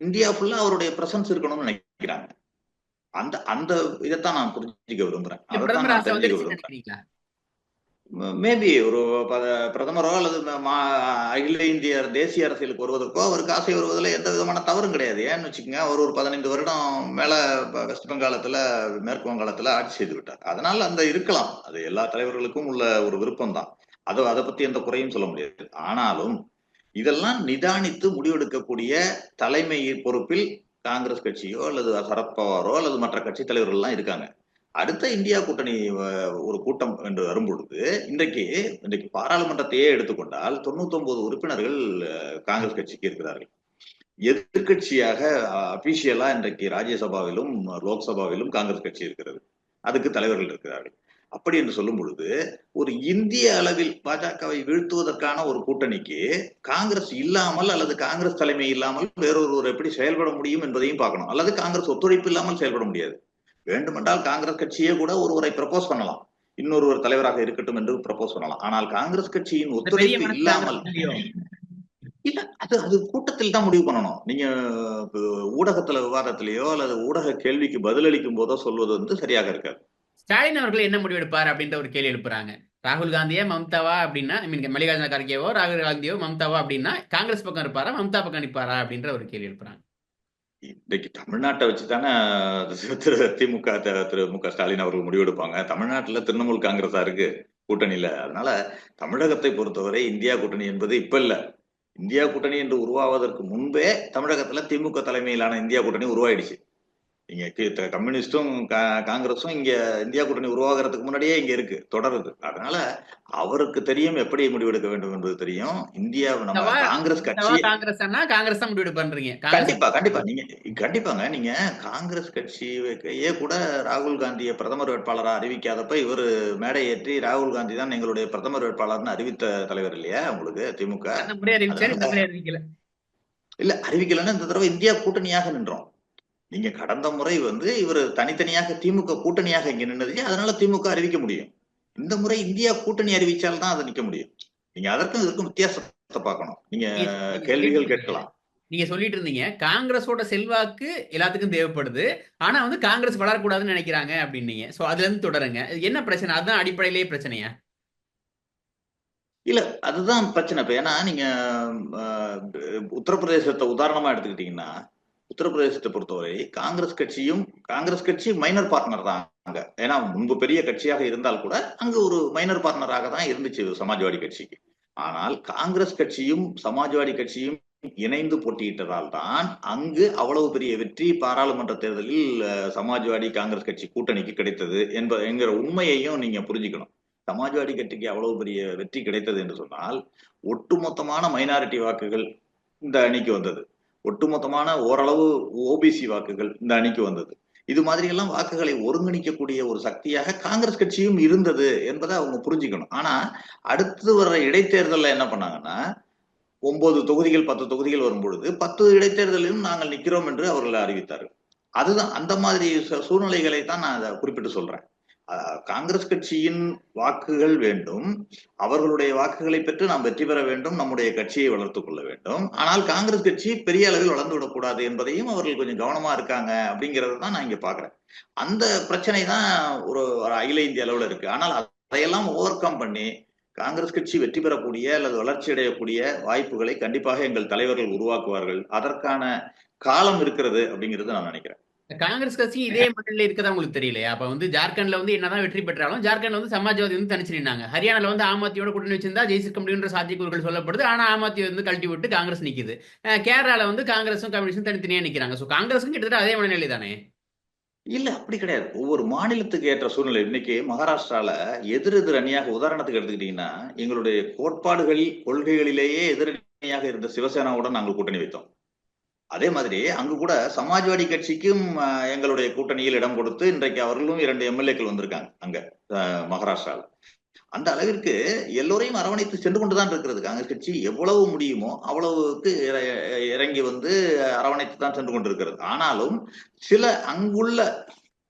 இந்தியா ஃபுல்லா அவருடைய பிரசன்ஸ் இருக்கணும்னு நினைக்கிறாங்க. அந்த இதைத்தான் நான் புரிஞ்சுக்க விரும்புறேன். அதைத்தான் நான் தெரிஞ்சுக்க விரும்புறேன். மேபி ஒரு பிரதமரோ அல்லது அகில இந்திய தேசிய அரசியலுக்கு வருவதற்கோ அவருக்கு ஆசை வருவதில் எந்த விதமான தவறும் கிடையாது. ஏன்னு வச்சுக்கோங்க, அவர் ஒரு 15 வருடம் மேல வெஸ்ட் பெங்காலத்துல மேற்கு வங்காளத்துல ஆட்சி செய்து விட்டார். அதனால அந்த இருக்கலாம், அது எல்லா தலைவர்களுக்கும் உள்ள ஒரு விருப்பம் தான். அதை பத்தி எந்த குறையும் சொல்ல முடியாது. ஆனாலும் இதெல்லாம் நிதானித்து முடிவெடுக்கக்கூடிய தலைமை பொறுப்பில் காங்கிரஸ் கட்சியோ அல்லது சரத்பவாரோ அல்லது மற்ற கட்சி தலைவர்கள் எல்லாம் இருக்காங்க. அடுத்த இந்தியா கூட்டணி ஒரு கூட்டம் என்று வரும்பொழுது இன்றைக்கு பாராளுமன்றத்தையே எடுத்துக்கொண்டால் 99 உறுப்பினர்கள் காங்கிரஸ் கட்சிக்கு இருக்கிறார்கள். எதிர்கட்சியாக அபிஷியலா இன்றைக்கு ராஜ்யசபாவிலும் லோக்சபாவிலும் காங்கிரஸ் கட்சி இருக்கிறது, அதுக்கு தலைவர்கள் இருக்கிறார்கள். அப்படி என்று சொல்லும் பொழுது ஒரு இந்திய அளவில் பாஜகவை வீழ்த்துவதற்கான ஒரு கூட்டணிக்கு காங்கிரஸ் இல்லாமல் அல்லது காங்கிரஸ் தலைமை இல்லாமல் வேறொருவர் எப்படி செயல்பட முடியும் என்பதையும் பார்க்கணும். அல்லது காங்கிரஸ் ஒத்துழைப்பு இல்லாமல் செயல்பட முடியாது. வேண்டுமென்றால் காங்கிரஸ் கட்சியே கூட ஒருவரை ப்ரப்போஸ் பண்ணலாம், இன்னொருவர் தலைவராக இருக்கட்டும் என்று ப்ரப்போஸ் பண்ணலாம். ஆனால் காங்கிரஸ் கட்சியின் ஒத்துழைப்பு இல்லாமல் இல்ல, அது கூட்டத்தில் தான் முடிவு பண்ணணும். நீங்க ஊடகத்துல விவாதத்திலேயோ அல்லது ஊடக கேள்விக்கு பதிலளிக்கும் போதோ சொல்வது வந்து சரியாக இருக்காது. ஸ்டாலின் அவர்கள் என்ன முடிவெடுப்பார் அப்படின்ற ஒரு கேள்வி எழுப்புறாங்க. ராகுல் காந்தியா மம்தாவா அப்படின்னா, ஐ மீன் மல்லிகார்ஜுன கார்கேவோ ராகுல் காந்தியோ மம்தாவோ அப்படின்னா காங்கிரஸ் பக்கம் இருப்பாரா மம்தா பக்கம் நிற்பாரா அப்படின்ற ஒரு கேள்வி எழுப்புறாங்க. இன்னைக்கு தமிழ்நாட்டை வச்சுதானே திமுக திரு மு க ஸ்டாலின் அவர்கள் முடிவெடுப்பாங்க. தமிழ்நாட்டுல திரிணாமுல் காங்கிரஸா இருக்கு கூட்டணியில. அதனால தமிழகத்தை பொறுத்தவரை இந்தியா கூட்டணி என்பது இப்ப இல்ல. இந்தியா கூட்டணி என்று உருவாவதற்கு முன்பே தமிழகத்துல திமுக தலைமையிலான இந்தியா கூட்டணி உருவாயிடுச்சு. நீங்க கம்யூனிஸ்டும் காங்கிரஸும் இங்க இந்தியா கூட்டணி உருவாகிறதுக்கு முன்னாடியே இங்க இருக்கு, தொடருது. அதனால அவருக்கு தெரியும் எப்படி முடிவெடுக்க வேண்டும் என்பது தெரியும். இந்தியா நம்ம காங்கிரஸ் கட்சி காங்கிரஸ் காங்கிரஸ் தான் முடிவெடுப்பு பண்றீங்க. கண்டிப்பா கண்டிப்பா நீங்க கண்டிப்பாங்க. நீங்க காங்கிரஸ் கட்சியே கூட ராகுல் காந்தியை பிரதமர் வேட்பாளரா அறிவிக்காதப்ப இவரு மேடை ஏற்றி ராகுல் காந்தி தான் எங்களுடைய பிரதமர் வேட்பாளர்னு அறிவித்த தலைவர் இல்லையா உங்களுக்கு திமுக? இல்ல அறிவிக்கலன்னா இந்த தடவை இந்தியா கூட்டணியாக நின்றோம். நீங்க கடந்த முறை இவர் தனித்தனியாக திமுக கூட்டணியாக இங்க நின்னது, அதனால திமுக அறிவிக்க முடியும். இந்த முறை இந்தியா கூட்டணி அறிவிச்சால் தான் அதை நிக்க முடியும். நீங்க அதற்கும் இதற்கும் வித்தியாசத்தை பார்க்கணும். நீங்க கேள்விகள் கேட்கலாம். நீங்க சொல்லிட்டு இருந்தீங்க காங்கிரஸோட செல்வாக்கு எல்லாத்துக்கும் தேவைப்படுது, ஆனா காங்கிரஸ் வளரக்கூடாதுன்னு நினைக்கிறாங்க அப்படின்னீங்க. சோ அதுல இருந்து தொடருங்க. என்ன பிரச்சனை? அதுதான் அடிப்படையிலேயே பிரச்சனையா? இல்ல அதுதான் பிரச்சனை. இப்ப ஏன்னா நீங்க உத்தரப்பிரதேசத்தை உதாரணமா எடுத்துக்கிட்டீங்கன்னா, உத்தரப்பிரதேசத்தை பொறுத்தவரை காங்கிரஸ் கட்சி மைனர் பார்ட்னர் தான் அங்க. ஏன்னா முன்பு பெரிய கட்சியாக இருந்தால் கூட அங்கு ஒரு மைனர் பார்ட்னராக தான் இருந்துச்சு சமாஜ்வாடி கட்சிக்கு. ஆனால் காங்கிரஸ் கட்சியும் சமாஜ்வாடி கட்சியும் இணைந்து போட்டியிட்டதால் தான் அங்கு அவ்வளவு பெரிய வெற்றி பாராளுமன்ற தேர்தலில் சமாஜ்வாடி காங்கிரஸ் கட்சி கூட்டணிக்கு கிடைத்தது என்கிற உண்மையையும் நீங்க புரிஞ்சுக்கணும். சமாஜ்வாடி கட்சிக்கு அவ்வளவு பெரிய வெற்றி கிடைத்தது என்று சொன்னால் ஒட்டுமொத்தமான மைனாரிட்டி வாக்குகள் இந்த அணிக்கு வந்தது. ஒட்டுமொத்தமான ஓரளவு ஓபிசி வாக்குகள் இந்த அணிக்கு வந்தது. இது மாதிரி எல்லாம் வாக்குகளை ஒருங்கிணைக்கக்கூடிய ஒரு சக்தியாக காங்கிரஸ் கட்சியும் இருந்தது என்பதை அவங்க புரிஞ்சுக்கணும். ஆனா அடுத்து வர்ற இடைத்தேர்தலில் என்ன பண்ணாங்கன்னா 9 தொகுதிகள் 10 தொகுதிகள் வரும் பொழுது 10 இடைத்தேர்தலிலும் நாங்கள் நிற்கிறோம் என்று அவர்கள் அறிவித்தார்கள். அதுதான் அந்த மாதிரி சூழ்நிலைகளை தான் நான் அதை குறிப்பிட்டு சொல்றேன். காங்கிரஸ் கட்சியின் வாக்குகள் வேண்டும், அவர்களுடைய வாக்குகளை பெற்று நாம் வெற்றி பெற வேண்டும், நம்முடைய கட்சியை வளர்த்துக் கொள்ள வேண்டும். ஆனால் காங்கிரஸ் கட்சி பெரிய அளவில் வளர்ந்து விடக்கூடாது என்பதையும் அவர்கள் கொஞ்சம் கவனமா இருக்காங்க அப்படிங்கறது தான் நான் இங்க பாக்குறேன். அந்த பிரச்சனை தான் ஒரு அகில இந்திய அளவுல இருக்கு. ஆனால் அதையெல்லாம் ஓவர் கம் பண்ணி காங்கிரஸ் கட்சி வெற்றி பெறக்கூடிய அல்லது வளர்ச்சி அடையக்கூடிய வாய்ப்புகளை கண்டிப்பாக எங்கள் தலைவர்கள் உருவாக்குவார்கள். அதற்கான காலம் இருக்கிறது அப்படிங்கிறது நான் நினைக்கிறேன். காங்கிரஸ் கட்சி இதே மண்டல இருக்கதா உங்களுக்கு தெரியலையா? அப்ப ஜார்க்கண்ட்ல என்னதான் வெற்றி பெற்றாலும் ஜார்க்கண்ட்ல சமாஜ்வாதி தனிச்சு நின்னாங்க. ஹரியானால ஆமாத்தியோட கூட்டணி வச்சிருந்தா ஜெயிச்சிருக்க முடியுன்ற சாத்தியக்கூறுகள் சொல்லப்படுது. ஆனா ஆமாத்தி கழட்டி விட்டு காங்கிரஸ் நிக்குது. கேரளால காங்கிரஸும் கம்யூனிஸ்டும் தனித்தனியா நிக்கிறாங்க. சோ காங்கிரஸும் கிட்டத்தட்ட அதே மனநிலை தானே? இல்ல அப்படி கிடையாது. ஒவ்வொரு மாநிலத்துக்கு ஏற்ற சூழ்நிலை. இன்னைக்கு மகாராஷ்டிரால எதிர் அணியாக உதாரணத்துக்கு எடுத்துக்கிட்டீங்கன்னா எங்களுடைய கோட்பாடுகளில் கொள்கைகளிலேயே எதிரணியாக இருந்த சிவசேனாவுடன் நாங்கள் கூட்டணி வைத்தோம். அதே மாதிரி அங்கு கூட சமாஜ்வாடி கட்சிக்கும் எங்களுடைய கூட்டணியில் இடம் கொடுத்து இன்றைக்கு அவர்களும் 2 எம்எல்ஏக்கள் வந்திருக்காங்க அங்க மகாராஷ்டிரால. அந்த அளவிற்கு எல்லோரையும் அரவணைத்து சென்று கொண்டுதான் இருக்கிறது காங்கிரஸ் கட்சி. எவ்வளவு முடியுமோ அவ்வளவுக்கு இறங்கி அரவணைத்து தான் சென்று கொண்டிருக்கிறது. ஆனாலும் சில அங்குள்ள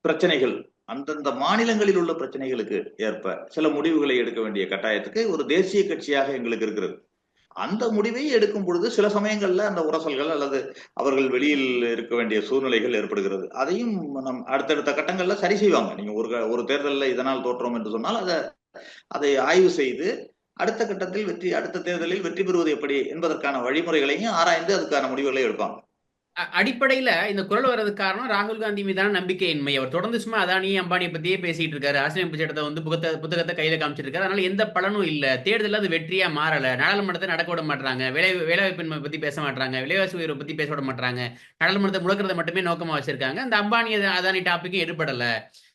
பிரச்சனைகள், அந்தந்த மாநிலங்களில் உள்ள பிரச்சனைகளுக்கு ஏற்ப சில முடிவுகளை எடுக்க வேண்டிய கட்டாயத்துக்கு ஒரு தேசிய கட்சியாக எங்களுக்கு இருக்கிறது. அந்த முடிவை எடுக்கும் பொழுது சில சமயங்கள்ல அந்த உரசல்கள் அல்லது அவர்கள் வெளியில் இருக்க வேண்டிய சூழ்நிலைகள் ஏற்படுகிறது. அதையும் நம் அடுத்தடுத்த கட்டங்கள்ல சரி செய்வாங்க. நீங்க ஒரு தேர்தலில் இதனால் தோற்றோம் என்று சொன்னால் அதை ஆய்வு செய்து அடுத்த கட்டத்தில் அடுத்த தேர்தலில் வெற்றி பெறுவது எப்படி என்பதற்கான வழிமுறைகளையும் ஆராய்ந்து அதுக்கான முடிவுகளை எடுப்பாங்க. அடிப்படையில இந்த குரல் வர்றதுக்கு காரணம் ராகுல் காந்தி மீதான நம்பிக்கையின்மை. அவர் தொடர்ந்து சும்மா அதானி அம்பானியை பத்தியே பேசிட்டு இருக்காரு. அரசியலமைப்பு சட்டத்தை புத்தகத்தை கையில காமிச்சிட்டு இருக்காரு. அதனால எந்த பலனும் இல்ல. தேர்தலில் அது வெற்றியா மாறல. நாடாளுமன்றத்தை நடக்க விட மாட்டாங்க. வேலைவாய்ப்பின்மை பத்தி பேச மாட்டாங்க. விலைவாசி உயர்வை பத்தி பேச விட மாட்டாங்க. நாடாளுமன்றத்தை முடக்கிறத மட்டுமே நோக்கமா வச்சிருக்காங்க. அந்த அம்பானி அதானி டாபிக்கும் எடுபடல.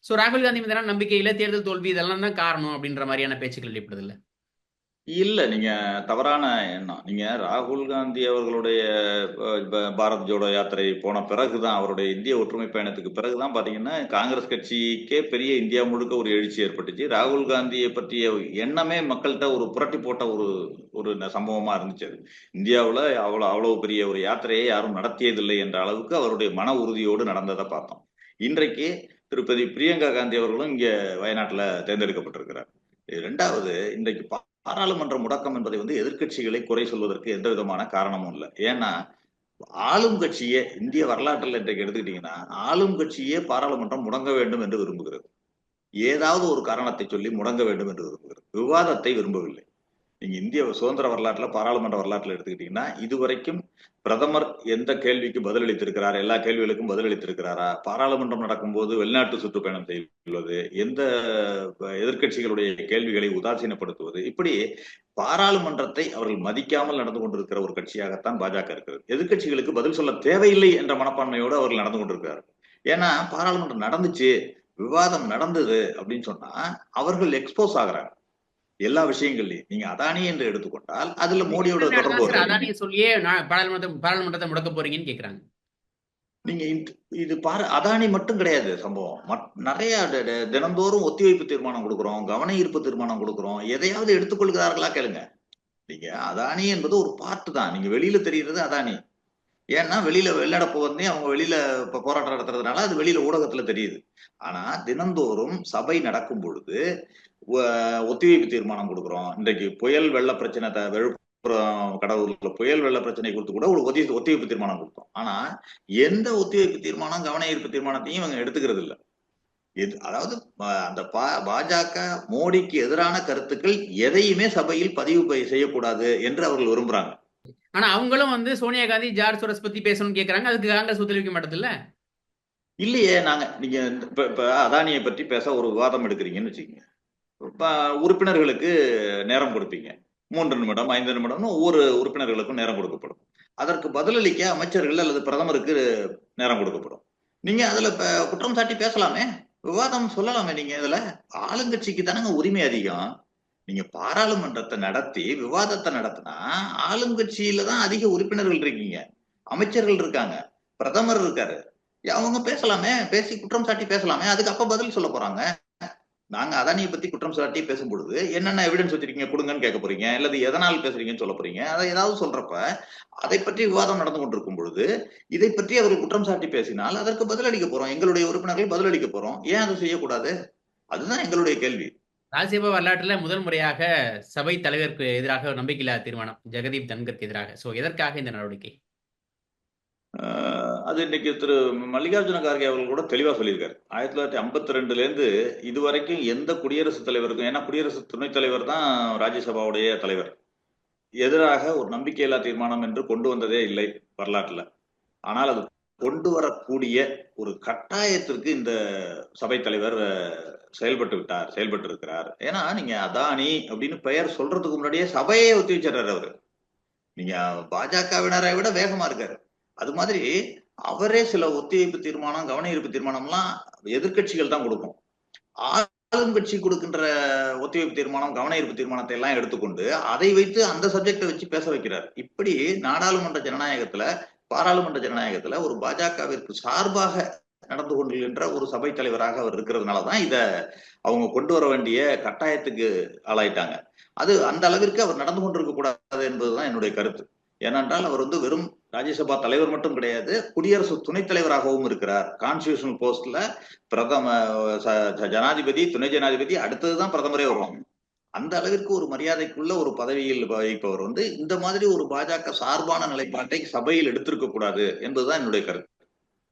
சோ ராகுல் காந்தி மீதான நம்பிக்கையில தேர்தல் தோல்வி இதெல்லாம் தான் காரணம் அப்படின்ற மாதிரியான பேச்சுக்கள் ஏற்படுது இல்ல? இல்ல நீங்க தவறான எண்ணம். நீங்க ராகுல் காந்தி அவர்களுடைய பாரத் ஜோடோ யாத்திரை போன பிறகுதான், அவருடைய இந்திய ஒற்றுமை பயணத்துக்கு பிறகுதான் பாத்தீங்கன்னா காங்கிரஸ் கட்சிக்கே பெரிய இந்தியா முழுக்க ஒரு எழுச்சி ஏற்பட்டுச்சு. ராகுல் காந்தியை பற்றிய எண்ணமே மக்கள்கிட்ட ஒரு புரட்டி போட்ட ஒரு சம்பவமா இருந்துச்சு. அது இந்தியாவுல அவ்வளவு பெரிய ஒரு யாத்திரையை யாரும் நடத்தியதில்லை என்ற அளவுக்கு அவருடைய மன உறுதியோடு நடந்ததை பார்த்தோம். இன்றைக்கு திருப்பதி பிரியங்கா காந்தி அவர்களும் இங்க வயநாட்டுல தேர்ந்தெடுக்கப்பட்டிருக்கிறார். இரண்டாவது, இன்றைக்கு பாராளுமன்ற முடக்கம் என்பதை எதிர்கட்சிகளை குறை சொல்வதற்கு எந்த விதமான காரணமும் இல்லை. ஏன்னா ஆளும் கட்சியே இந்திய வரலாற்றில் இன்றைக்கு எடுத்துக்கிட்டீங்கன்னா ஆளும் கட்சியே பாராளுமன்றம் முடங்க வேண்டும் என்று விரும்புகிறது. ஏதாவது ஒரு காரணத்தை சொல்லி முடங்க வேண்டும் என்று விரும்புகிறது. விவாதத்தை விரும்பவில்லை. நீங்க இந்திய சுதந்திர வரலாற்றுல, பாராளுமன்ற வரலாற்றுல எடுத்துக்கிட்டீங்கன்னா, இதுவரைக்கும் பிரதமர் எந்த கேள்விக்கு பதிலளித்திருக்கிறார்? எல்லா கேள்விகளுக்கும் பதிலளித்திருக்கிறாரா? பாராளுமன்றம் நடக்கும்போது வெளிநாட்டு சுற்றுப்பயணம் செய்வது, எந்த எதிர்க்கட்சிகளுடைய கேள்விகளை உதாசீனப்படுத்துவது, இப்படி பாராளுமன்றத்தை அவர்கள் மதிக்காமல் நடந்து கொண்டிருக்கிற ஒரு கட்சியாகத்தான் பாஜக இருக்கிறது. எதிர்க்கட்சிகளுக்கு பதில் சொல்ல தேவையில்லை என்ற மனப்பான்மையோடு அவர்கள் நடந்து கொண்டிருக்கிறார்கள். ஏன்னா பாராளுமன்றம் நடந்துச்சு, விவாதம் நடந்தது அப்படின்னு சொன்னா அவர்கள் எக்ஸ்போஸ் ஆகுறாங்க. எல்லா விஷயங்கள்லயும் நீங்க அதானி என்று எடுத்துக்கொண்டால் அதுல மோடியோட தொடர்பு சார் வருது. அதானியை சொல்லியே பாராளுமன்றத்தை முடக்க போறீங்கன்னு கேக்குறாங்க. நீங்க இது பாரு, அதானி மட்டும் கிடையாது சம்பவம். நிறைய தினந்தோறும் ஒத்திவைப்பு தீர்மானம் கொடுக்கிறோம், கவன ஈர்ப்பு தீர்மானம் கொடுக்கிறோம். எதையாவது எடுத்துக்கொள்கிறார்களா கேளுங்க. நீங்க அதானி என்பது ஒரு பார்ட் தான். நீங்க வெளியில தெரிகிறது அதானி. ஏன்னா வெளியில வெள்ளடப்பு வந்து அவங்க வெளியில போராட்டம் நடத்துறதுனால அது வெளியில ஊடகத்துல தெரியுது. ஆனா தினந்தோறும் சபை நடக்கும் பொழுது ஒத்திவைப்பு தீர்மானம் கொடுக்கிறோம். இன்றைக்கு புயல் வெள்ள பிரச்சனை விழுப்புரம் கடவுள்ல புயல் வெள்ள பிரச்சனை கொடுத்து கூட ஒரு ஒத்திவைப்பு தீர்மானம் கொடுத்தோம். ஆனா எந்த ஒத்திவைப்பு தீர்மானம், கவன ஈர்ப்பு தீர்மானத்தையும் இவங்க எடுத்துக்கிறது இல்ல. அதாவது அந்த பாஜக மோடிக்கு எதிரான கருத்துக்கள் எதையுமே சபையில் பதிவு செய்யக்கூடாது என்று அவர்கள் விரும்புறாங்க. ஆனா அவங்களும் வந்து சோனியா காந்தி ஜார்ஜ் சோரஸ் பத்தி பேசணும்னு கேக்குறாங்க. அதுக்கு காங்கிரஸ் ஒத்துழைக்க மாட்டதில்ல. இல்லையே, நீங்க இப்ப அதானியை பற்றி பேச ஒரு விவாதம் எடுக்கிறீங்கன்னு வச்சுக்கோங்க. உறுப்பினர்களுக்கு நேரம் கொடுப்பீங்க. 3 நிமிடம், 5 நிமிடம்னு ஒவ்வொரு உறுப்பினர்களுக்கும் நேரம் கொடுக்கப்படும். அதற்கு பதிலளிக்க அமைச்சர்கள் அல்லது பிரதமருக்கு நேரம் கொடுக்கப்படும். நீங்க அதுல குற்றம் சாட்டி பேசலாமே, விவாதம் சொல்லலாமே. நீங்க இதுல ஆளுங்கட்சிக்கு தானங்க உரிமை அதிகம். நீங்க பாராளுமன்றத்தை நடத்தி விவாதத்தை நடத்தினா ஆளுங்கட்சியில தான் அதிக உறுப்பினர்கள் இருக்கீங்க, அமைச்சர்கள் இருக்காங்க, பிரதமர் இருக்காரு. அவங்க பேசலாமே, பேசி குற்றம் சாட்டி பேசலாமே. அதுக்கு அப்ப பதில் சொல்ல போறாங்க. நாங்க அதானியை பத்தி குற்றம் சாட்டி பேசும்பொழுது என்னென்ன எவிடன்ஸ் வச்சிருக்கீங்க கொடுங்கன்னு கேட்க போறீங்க, அல்லது எதனால் பேசுறீங்கன்னு சொல்ல போறீங்க. அதை ஏதாவது சொல்றப்ப அதை பற்றி விவாதம் நடந்து கொண்டிருக்கும் பொழுது இதை பற்றி அவர்கள் குற்றம் சாட்டி பேசினால் அதற்கு பதிலளிக்க போறோம். எங்களுடைய உறுப்பினர்கள் பதிலளிக்க போறோம். ஏன் அதை செய்யக்கூடாது? அதுதான் எங்களுடைய கேள்வி. ராஜ்யசபா வரலாற்றுல முதல் முறையாக சபை தலைவருக்கு எதிராக நம்பிக்கையில்லா தீர்மானம் ஜெகதீப் தன்கருக்கு எதிராக. சோ எதற்காக இந்த நடவடிக்கை? அது இன்னைக்கு திரு மல்லிகார்ஜுன கார்கே அவர்கள் கூட தெளிவா சொல்லியிருக்காரு. 1952ல இருந்து இதுவரைக்கும் எந்த குடியரசுத் தலைவருக்கும், ஏன்னா குடியரசு துணைத் தலைவர் தான் ராஜ்யசபாவுடைய தலைவர், எதிராக ஒரு நம்பிக்கையில்லா தீர்மானம் என்று கொண்டு வந்ததே இல்லை வரலாற்றுல. ஆனால் அது கொண்டு வரக்கூடிய ஒரு கட்டாயத்திற்கு இந்த சபை தலைவர் செயல்பட்டு இருக்கிறார். ஏன்னா நீங்க அதானி அப்படின்னு பெயர் சொல்றதுக்கு முன்னாடியே சபையே ஒத்தி வச்சிடறாரு அவரு. நீங்க பாஜகவினரை விட வேகமா இருக்காரு. அது மாதிரி அவரே சில ஒத்திவைப்பு தீர்மானம், கவன ஈர்ப்பு தீர்மானம்லாம் எதிர்கட்சிகள் தான் கொடுக்கும். ஆளுங்கட்சி கொடுக்கின்ற ஒத்திவைப்பு தீர்மானம், கவன ஈர்ப்பு தீர்மானத்தை எல்லாம் எடுத்துக்கொண்டு அதை வைத்து அந்த சப்ஜெக்டை வச்சு பேச வைக்கிறார். இப்படி நாடாளுமன்ற ஜனநாயகத்துல, பாராளுமன்ற ஜனநாயகத்துல ஒரு பாஜகவிற்கு சார்பாக நடந்து கொண்டிருக்கின்ற ஒரு சபை தலைவராக அவர் இருக்கிறதுனாலதான் இத அவங்க கொண்டு வர வேண்டிய கட்டாயத்துக்கு ஆளாயிட்டாங்க. அது அந்த அளவிற்கு அவர் நடந்து கொண்டிருக்க கூடாது என்பதுதான் என்னுடைய கருத்து. ஏனென்றால் அவர் வந்து வெறும் ராஜ்யசபா தலைவர் மட்டும் கிடையாது, குடியரசு துணைத் தலைவராகவும் இருக்கிறார். கான்ஸ்டிடியூஷனல் போஸ்ட்ல ஜனாதிபதி, துணை ஜனாதிபதி, அடுத்ததுதான் பிரதமரே வருவாங்க. அந்த அளவிற்கு ஒரு மரியாதைக்குள்ள ஒரு பதவியில் வகிப்பவர் வந்து இந்த மாதிரி ஒரு பாஜக சார்பான நிலைப்பாட்டை சபையில் எடுத்திருக்க கூடாது என்பதுதான் என்னுடைய கருத்து.